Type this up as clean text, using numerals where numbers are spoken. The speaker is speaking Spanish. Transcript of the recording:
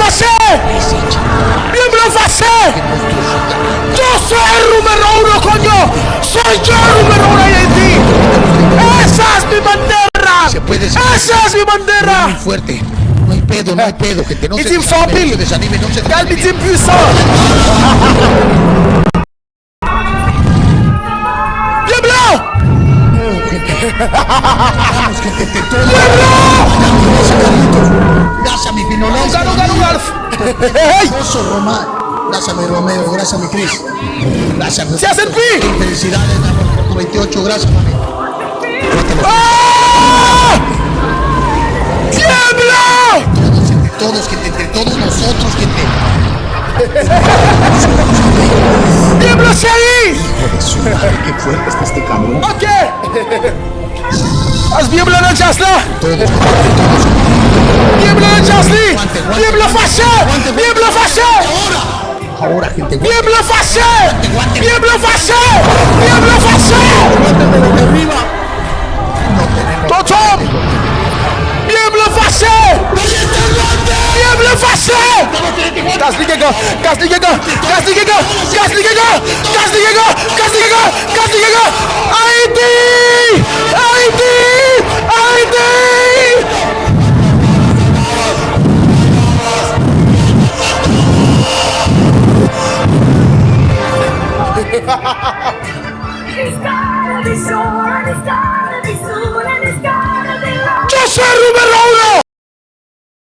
facé! Bien lo facé! Yo soy el número 1, coño. Soy yo el número 1 en Haití. Esa es mi bandera. Se puede ser. Esa es mi bandera. Muy fuerte. No hay pedo, gente. No It's se desanime, no se infallible. desanime, no se Gal desanime. est impuissant. Bien blanc. Vamos, gente, te tomo. Gracias, mi Pinolón. Oso Román. Gracias, mi Romeo. Gracias, mi Cris. Gracias, mi Se hacen pi. Felicidades, amor, por tu 28. Gracias, mami. ¡Ah! ¡Tiembla! Todos, gente, entre todos nosotros, gente. ¡Tiembla hacia ahí! Hijo de su madre, qué fuerte está este cabrón. Ok. Haz tiembla la chasla. Todos. Tiembla la chasli. Tiembla fâché. Tiembla fâché. Ahora, gente. Tiembla fâché. Tiembla fâché. Tiembla fâché. Aguántenme desde arriba. Toto. Tiembla fâché. Tiembla fâché. Gasly llegó. Gasly llegó. Gasly llegó. Gasly llegó. Gasly llegó. Gasly